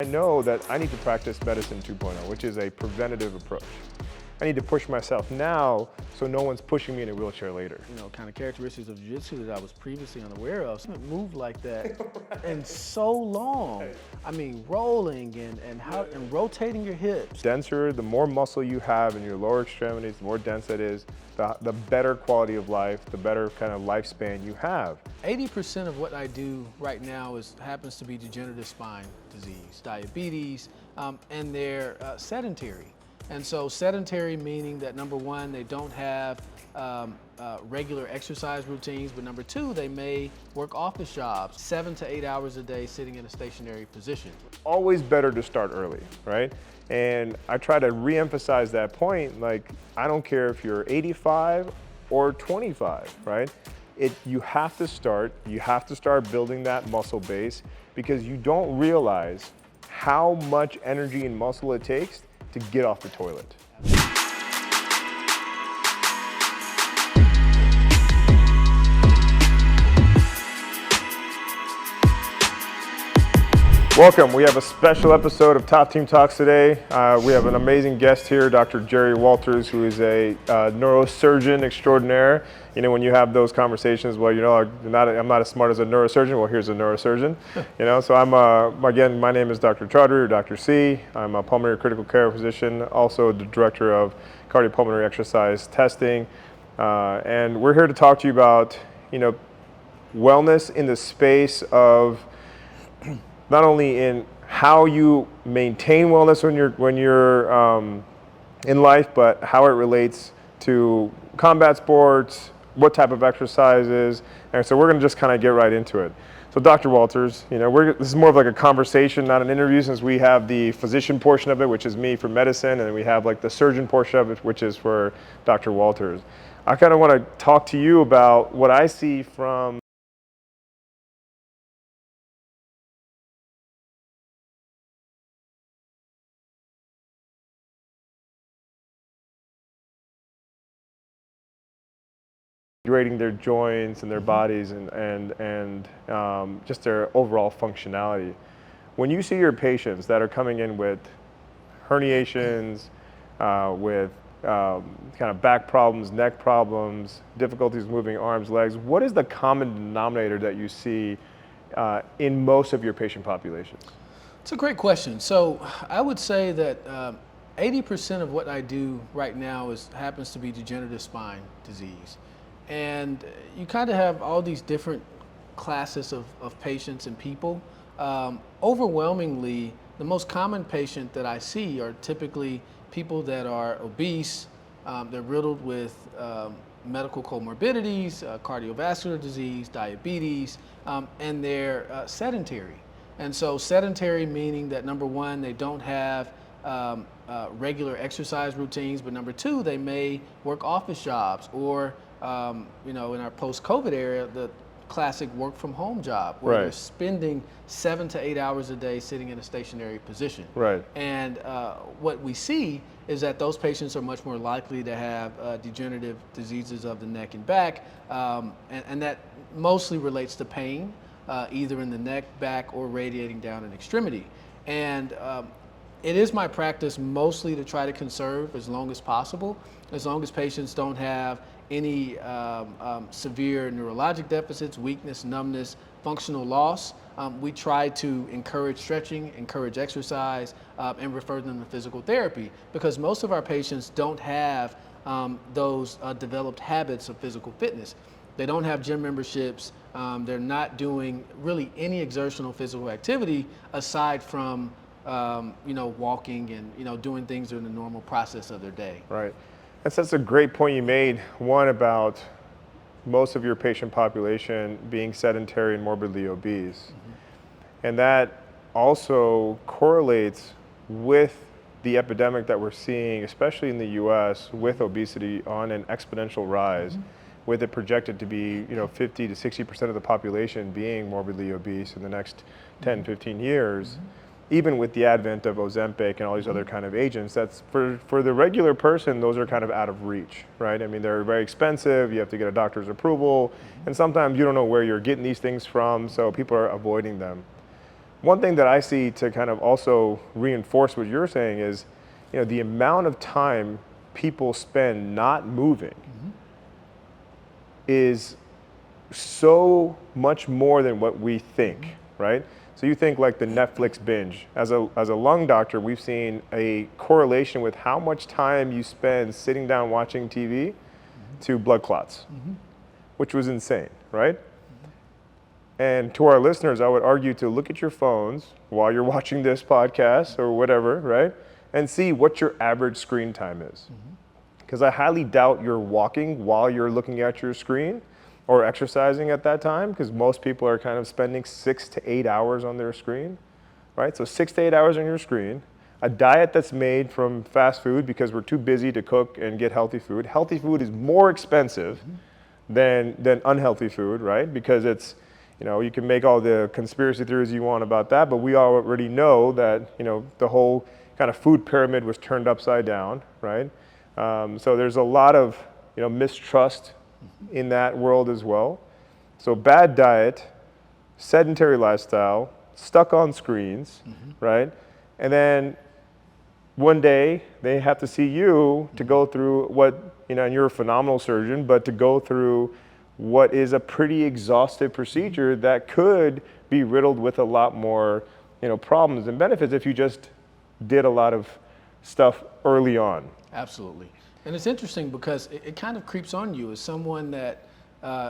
I know that I need to practice medicine 2.0, which is a preventative approach. I need to push myself now so no one's pushing me in a wheelchair later. You know, kind of characteristics of jiu-jitsu that I was previously unaware of. I haven't moved like that in so long. I mean, rolling and rotating your hips. Denser, the more muscle you have in your lower extremities, the more dense it is, the better quality of life, the better kind of lifespan you have. 80% of what I do right now happens to be degenerative spine disease, diabetes, and they're sedentary. And so sedentary meaning that number one, they don't have regular exercise routines, but number two, they may work office jobs, 7 to 8 hours a day sitting in a stationary position. Always better to start early, right? And I try to re-emphasize that point, like, I don't care if you're 85 or 25, right? You have to start building that muscle base because you don't realize how much energy and muscle it takes to get off the toilet. Welcome, we have a special episode of Top Team Talks today. We have an amazing guest here, Dr. Jerry Walters, who is a neurosurgeon extraordinaire. You know, when you have those conversations, well, you know, I'm not as smart as a neurosurgeon. Well, here's a neurosurgeon. You know, so again, my name is Dr. Chaudhry, or Dr. C. I'm a pulmonary critical care physician, also the director of cardiopulmonary exercise testing. And we're here to talk to you about, you know, wellness in the space of not only in how you maintain wellness when you're in life, but how it relates to combat sports, what type of exercises, and so we're going to just kind of get right into it. So Dr. Walters, you know, this is more of like a conversation, not an interview, since we have the physician portion of it, which is me for medicine, and we have like the surgeon portion of it, which is for Dr. Walters. I kind of want to talk to you about what I see from degrading their joints and their bodies and just their overall functionality. When you see your patients that are coming in with herniations, with kind of back problems, neck problems, difficulties moving arms, legs, what is the common denominator that you see in most of your patient populations? It's a great question. So I would say that 80% of what I do right now happens to be degenerative spine disease. And you kind of have all these different classes of patients and people. Overwhelmingly, the most common patient that I see are typically people that are obese, they're riddled with medical comorbidities, cardiovascular disease, diabetes, and they're sedentary. And so sedentary meaning that number one, they don't have regular exercise routines, but number two, they may work office jobs or you know, in our post-COVID era, the classic work from home job where they're spending 7 to 8 hours a day sitting in a stationary position. Right. And what we see is that those patients are much more likely to have degenerative diseases of the neck and back, and that mostly relates to pain, either in the neck, back, or radiating down an extremity. And it is my practice mostly to try to conserve as long as possible, as long as patients don't have any severe neurologic deficits, weakness, numbness, functional loss. We try to encourage stretching, encourage exercise, and refer them to physical therapy because most of our patients don't have those developed habits of physical fitness. They don't have gym memberships. They're not doing really any exertional physical activity aside from you know, walking and, you know, doing things during the normal process of their day. Right. That's a great point you made. One, about most of your patient population being sedentary and morbidly obese. And that also correlates with the epidemic that we're seeing, especially in the US, with obesity on an exponential rise, with it projected to be, you know, 50 to 60% of the population being morbidly obese in the next 10, 15 years. Even with the advent of Ozempic and all these other kind of agents, that's for the regular person, those are kind of out of reach, right? I mean, they're very expensive, you have to get a doctor's approval, and sometimes you don't know where you're getting these things from, so people are avoiding them. One thing that I see to kind of also reinforce what you're saying is, the amount of time people spend not moving is so much more than what we think, right? So you think like the Netflix binge. As a lung doctor, we've seen a correlation with how much time you spend sitting down watching TV to blood clots, which was insane, right? And to our listeners, I would argue to look at your phones while you're watching this podcast or whatever, right? And see what your average screen time is. Because I highly doubt you're walking while you're looking at your screen or exercising at that time, because most people are kind of spending 6 to 8 hours on their screen, right? So 6 to 8 hours on your screen, a diet that's made from fast food because we're too busy to cook and get healthy food. Healthy food is more expensive than unhealthy food, right? Because it's, you can make all the conspiracy theories you want about that, but we already know that, the whole kind of food pyramid was turned upside down, right? So there's a lot of, mistrust in that world as well. So bad diet, sedentary lifestyle, stuck on screens, right? And then one day they have to see you to go through what, and you're a phenomenal surgeon, but to go through what is a pretty exhaustive procedure that could be riddled with a lot more, problems and benefits if you just did a lot of stuff early on. Absolutely. And it's interesting because it kind of creeps on you as someone that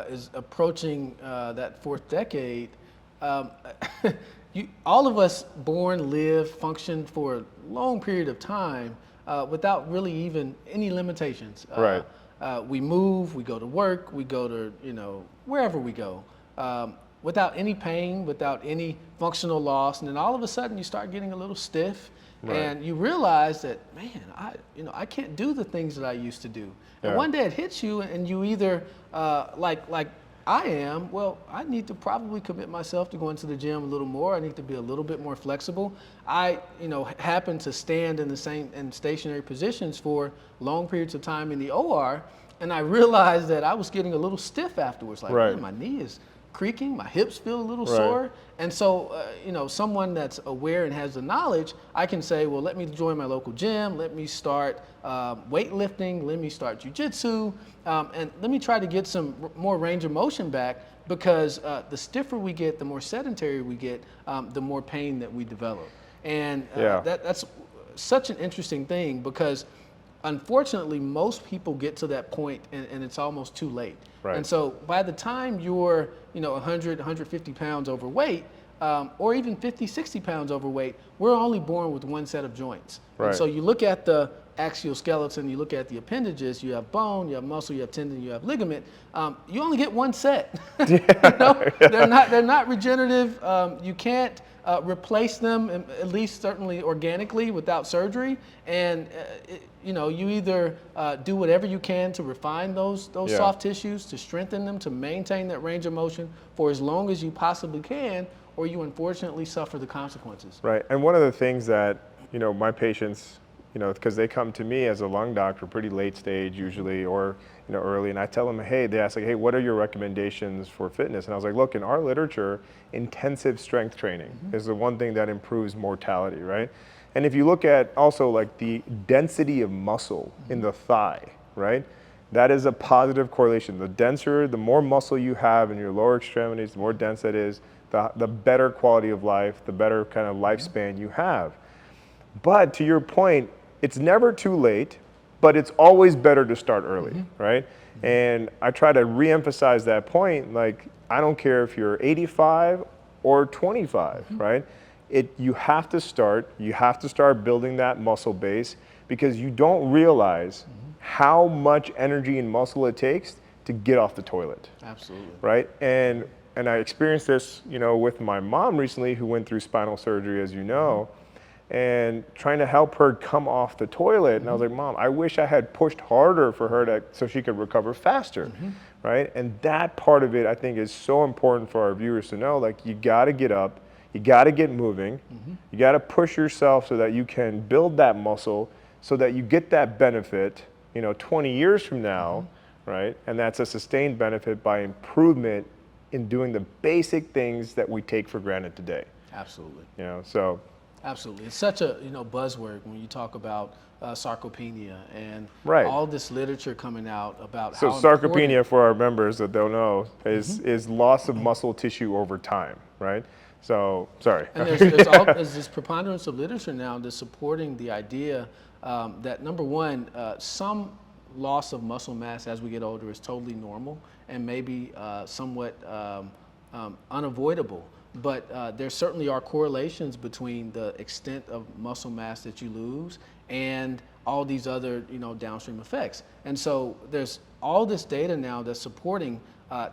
is approaching that fourth decade. All of us born, live, function for a long period of time without really even any limitations. Right. We move, we go to work, we go to, wherever we go, without any pain, without any functional loss. And then all of a sudden you start getting a little stiff. Right. And you realize that, man, I can't do the things that I used to do. And one day it hits you, and you either, like I am, well, I need to probably commit myself to going to the gym a little more. I need to be a little bit more flexible. I, happen to stand in the same stationary positions for long periods of time in the OR, and I realized that I was getting a little stiff afterwards. Like, man, my knee is creaking, my hips feel a little sore. And so, someone that's aware and has the knowledge, I can say, well, let me join my local gym, let me start weightlifting, let me start jujitsu, and let me try to get some more range of motion back, because the stiffer we get, the more sedentary we get, the more pain that we develop. And that's such an interesting thing, because unfortunately, most people get to that point and it's almost too late. Right. And so by the time you're, 100, 150 pounds overweight, or even 50, 60 pounds overweight, we're only born with one set of joints. Right. And so you look at the axial skeleton, you look at the appendages, you have bone, you have muscle, you have tendon, you have ligament. You only get one set. They're not regenerative. You can't replace them, at least certainly organically, without surgery. And you either do whatever you can to refine those soft tissues, to strengthen them, to maintain that range of motion for as long as you possibly can, or you unfortunately suffer the consequences. Right. And one of the things that my patients, because they come to me as a lung doctor pretty late stage usually, or early, and I tell them, hey, they ask like, hey, what are your recommendations for fitness? And I was like, look, in our literature, intensive strength training is the one thing that improves mortality, right? And if you look at also like the density of muscle in the thigh, right? That is a positive correlation. The denser, the more muscle you have in your lower extremities, the more dense that is, the better quality of life, the better kind of lifespan you have. But to your point, it's never too late, but it's always better to start early, right? And I try to reemphasize that point. Like, I don't care if you're 85 or 25, right? You have to start building that muscle base, because you don't realize how much energy and muscle it takes to get off the toilet. Absolutely. Right? And I experienced this, with my mom recently, who went through spinal surgery, as you know, and trying to help her come off the toilet. And I was like, Mom, I wish I had pushed harder for her so she could recover faster, right? And that part of it, I think, is so important for our viewers to know. Like, you gotta get up, you gotta get moving, you gotta push yourself so that you can build that muscle, so that you get that benefit, 20 years from now, right? And that's a sustained benefit by improvement in doing the basic things that we take for granted today. Absolutely. You know, so. Absolutely. It's such a buzzword when you talk about sarcopenia and Right. all this literature coming out about So how sarcopenia, important. for our members that don't know, is loss of muscle tissue over time, right? So, sorry. And there's this preponderance of literature now that's supporting the idea that, number one, some loss of muscle mass as we get older is totally normal and maybe somewhat unavoidable. But there certainly are correlations between the extent of muscle mass that you lose and all these other downstream effects. And so there's all this data now that's supporting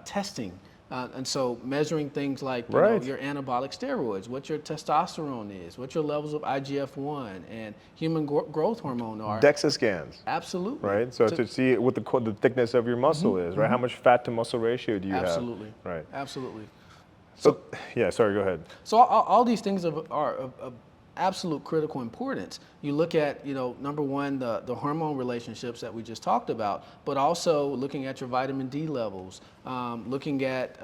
testing. And so measuring things like your anabolic steroids, what your testosterone is, what your levels of IGF-1 and human growth hormone are. DEXA scans. Absolutely. Right, so to see what the thickness of your muscle is, right? How much fat to muscle ratio do you have? Absolutely. Right. Absolutely. So, yeah, sorry, go ahead. So all these things are of absolute critical importance. You look at, number one, the hormone relationships that we just talked about, but also looking at your vitamin D levels, looking at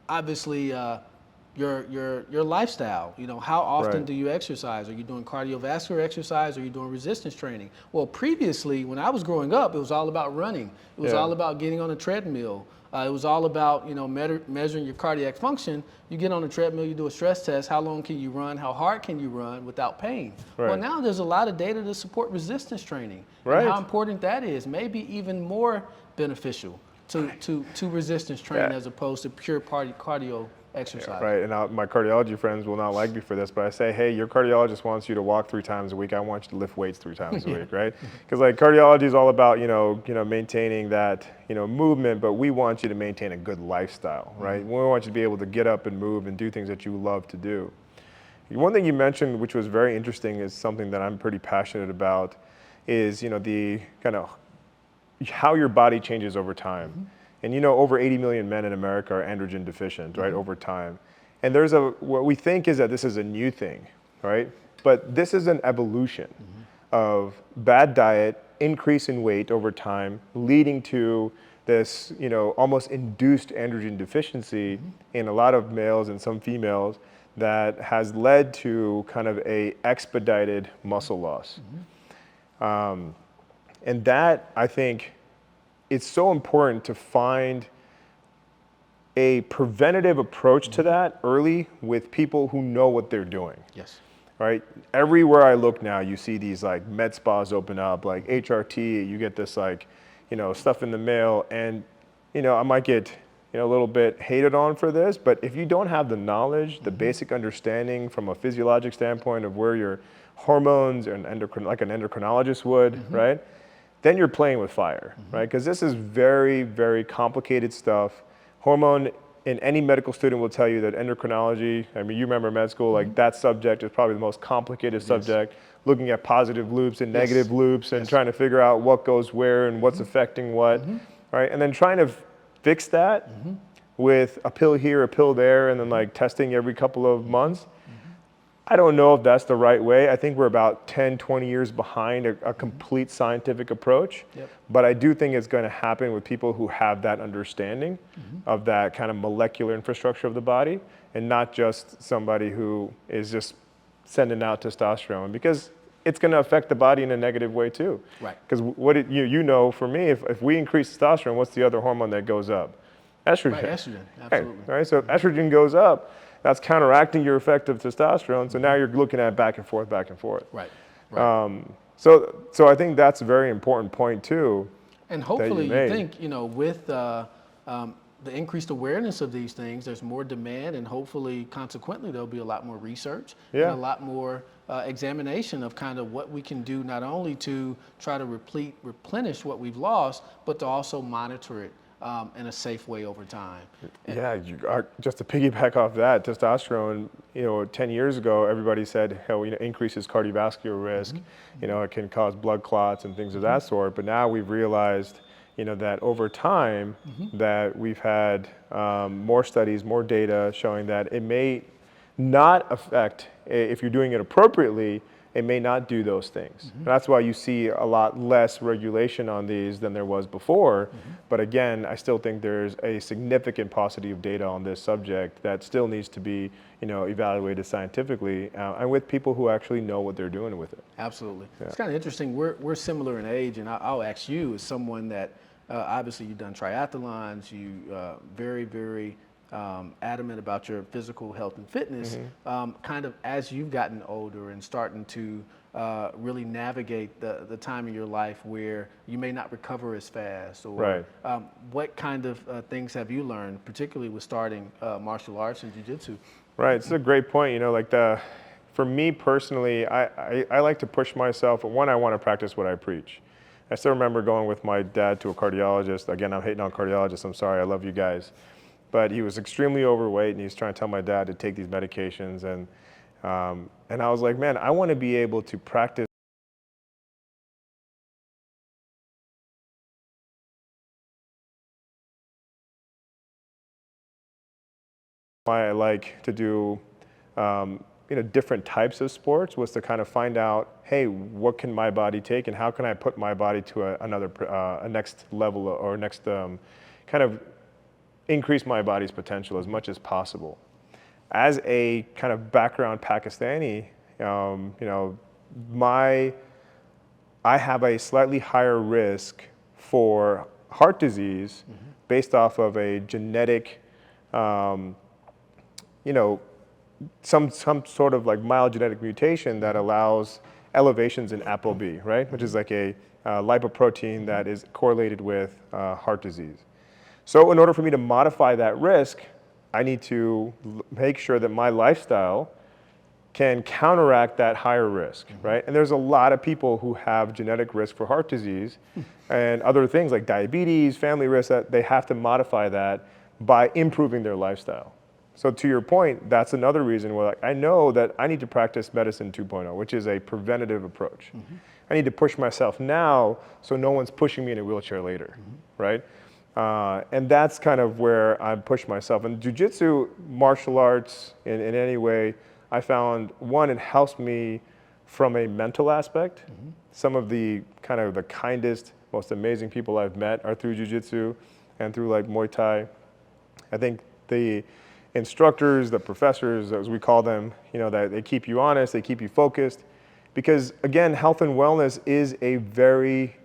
obviously your lifestyle. How often do you exercise? Are you doing cardiovascular exercise? Are you doing resistance training? Well, previously, when I was growing up, it was all about running. It was all about getting on a treadmill. It was all about measuring your cardiac function. You get on a treadmill, you do a stress test. How long can you run? How hard can you run without pain? Right. Well, now there's a lot of data to support resistance training Right. and how important that is. Maybe even more beneficial to resistance training as opposed to pure cardio exercise. Right, and my cardiology friends will not like me for this, but I say, hey, your cardiologist wants you to walk 3 times a week. I want you to lift weights 3 times a week, right? Because like cardiology is all about maintaining that movement, but we want you to maintain a good lifestyle, right? We want you to be able to get up and move and do things that you love to do. One thing you mentioned, which was very interesting, is something that I'm pretty passionate about, is the kind of how your body changes over time. And over 80 million men in America are androgen deficient, right, over time. And there's what we think is that this is a new thing, right? But this is an evolution of bad diet, increase in weight over time, leading to this, almost induced androgen deficiency in a lot of males and some females that has led to kind of a expedited muscle loss. And that, I think, it's so important to find a preventative approach to that early with people who know what they're doing. Yes. Right? Everywhere I look now, you see these like med spas open up, like HRT, you get this like, stuff in the mail, and, I might get, a little bit hated on for this, but if you don't have the knowledge, the basic understanding from a physiologic standpoint of where your hormones and like an endocrinologist would, right? Then you're playing with fire, right? Because this is very, very complicated stuff. Hormone, and any medical student will tell you that endocrinology, I mean, you remember med school, like that subject is probably the most complicated subject, looking at positive loops and negative loops and trying to figure out what goes where and what's affecting what, right? And then trying to fix that with a pill here, a pill there, and then like testing every couple of months. I don't know if that's the right way. I think we're about 10, 20 years behind a complete scientific approach. But I do think it's going to happen with people who have that understanding of that kind of molecular infrastructure of the body, and not just somebody who is just sending out testosterone, because it's going to affect the body in a negative way too. Right. Because for me, if we increase testosterone, what's the other hormone that goes up? Estrogen. Right, estrogen, absolutely. Right, so if estrogen goes up, that's counteracting your effect of testosterone. So now you're looking at back and forth, back and forth. Right. So I think that's a very important point too. And hopefully you think, with the increased awareness of these things, there's more demand, and hopefully consequently there'll be a lot more research and a lot more examination of kind of what we can do, not only to try to replenish what we've lost, but to also monitor it in a safe way over time. Just to piggyback off that, testosterone, 10 years ago, everybody said, increases cardiovascular risk, it can cause blood clots and things of that sort. But now we've realized, that over time, that we've had more studies, more data showing that it may not affect, if you're doing it appropriately, it may not do those things. And that's why you see a lot less regulation on these than there was before. But again, I still think there's a significant paucity of data on this subject that still needs to be, evaluated scientifically and with people who actually know what they're doing with it. Absolutely. It's kind of interesting. We're similar in age, and I'll ask you, as someone that obviously you've done triathlons, you very, very adamant about your physical health and fitness, kind of as you've gotten older and starting to really navigate the time in your life where you may not recover as fast, or what kind of things have you learned, particularly with starting martial arts and jiu-jitsu? Right, it's a great point. For me personally, I like to push myself. One, I want to practice what I preach. I still remember going with my dad to a cardiologist. Again, I'm hating on cardiologists. I'm sorry, I love you guys. But he was extremely overweight, and he was trying to tell my dad to take these medications. And I was like, man, I want to be able to practice why I like to do different types of sports was to kind of find out, hey, what can my body take, and how can I put my body to a next level, or next kind of increase my body's potential as much as possible. As a kind of background Pakistani, I have a slightly higher risk for heart disease based off of a genetic, some sort of like mild genetic mutation that allows elevations in ApoB, right? Which is like a lipoprotein that is correlated with heart disease. So in order for me to modify that risk, I need to make sure that my lifestyle can counteract that higher risk, right? And there's a lot of people who have genetic risk for heart disease and other things like diabetes, family risk, that they have to modify that by improving their lifestyle. So to your point, that's another reason where I know that I need to practice medicine 2.0, which is a preventative approach. I need to push myself now so no one's pushing me in a wheelchair later, right? And that's kind of where I push myself. And jiu-jitsu, martial arts in any way, I found, one, it helps me from a mental aspect. Some of the kind of the kindest, most amazing people I've met are through jiu-jitsu and through like Muay Thai. I think the instructors, the professors, as we call them, that they keep you honest, they keep you focused. Because again, health and wellness is a very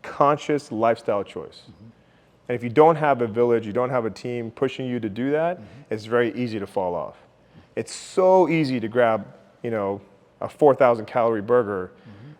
conscious lifestyle choice. And if you don't have a village, you don't have a team pushing you to do that, it's very easy to fall off. It's so easy to grab, a 4,000 calorie burger.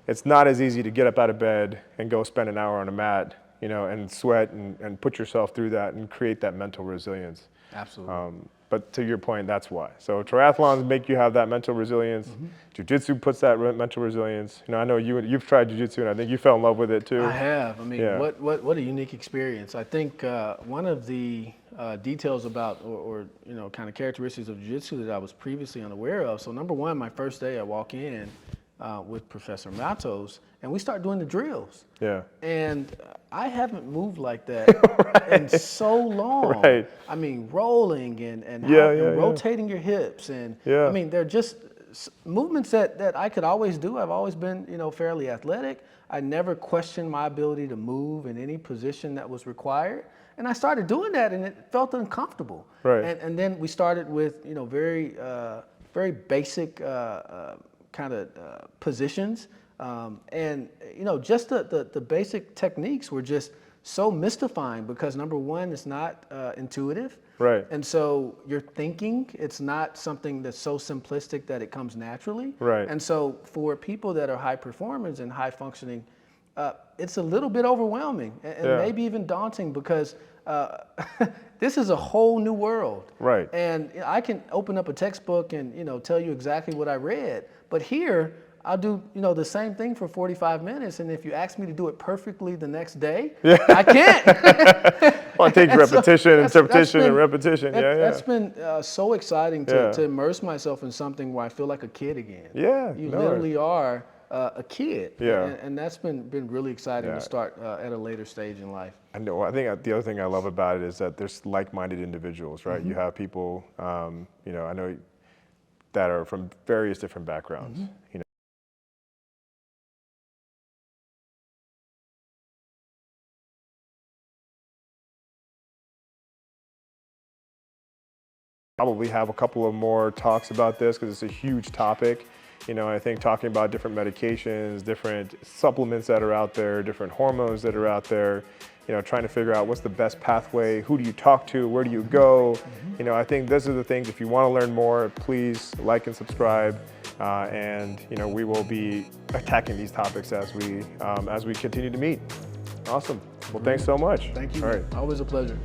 It's not as easy to get up out of bed and go spend an hour on a mat, and sweat and put yourself through that and create that mental resilience. Absolutely. But to your point, that's why. So triathlons make you have that mental resilience. Jiu-jitsu puts that mental resilience. I know you've tried jiu-jitsu, and I think you fell in love with it too. I have. I mean, what a unique experience. I think one of the details about, or kind of characteristics of jiu-jitsu that I was previously unaware of. So number one, my first day I walk in with Professor Matos, and we start doing the drills. Yeah. And I haven't moved like that in so long. Right. I mean, rolling and rotating your hips, and I mean, they're just movements that I could always do. I've always been, fairly athletic. I never questioned my ability to move in any position that was required. And I started doing that, and it felt uncomfortable. Right. And then we started with, very, very basic kind of positions. And just the basic techniques were just so mystifying because number one, it's not intuitive. Right. And so you're thinking, it's not something that's so simplistic that it comes naturally. Right. And so for people that are high performers and high functioning, it's a little bit overwhelming and maybe even daunting because this is a whole new world. Right. And I can open up a textbook and tell you exactly what I read, but here I'll do the same thing for 45 minutes, and if you ask me to do it perfectly the next day, I can't. Well, it takes repetition and repetition. That's been so exciting to immerse myself in something where I feel like a kid again. Yeah, you literally are a kid. Yeah. And that's been really exciting to start at a later stage in life. I know. I think the other thing I love about it is that there's like-minded individuals, right? You have people, I know that are from various different backgrounds. You know, probably have a couple of more talks about this because it's a huge topic. You know, I think talking about different medications, different supplements that are out there, different hormones that are out there, you know, trying to figure out what's the best pathway, who do you talk to, where do you go? You know, I think those are the things. If you want to learn more, please like and subscribe, and you know, we will be attacking these topics as we continue to meet. Awesome. Well, thanks so much. Thank you. All right. Always a pleasure.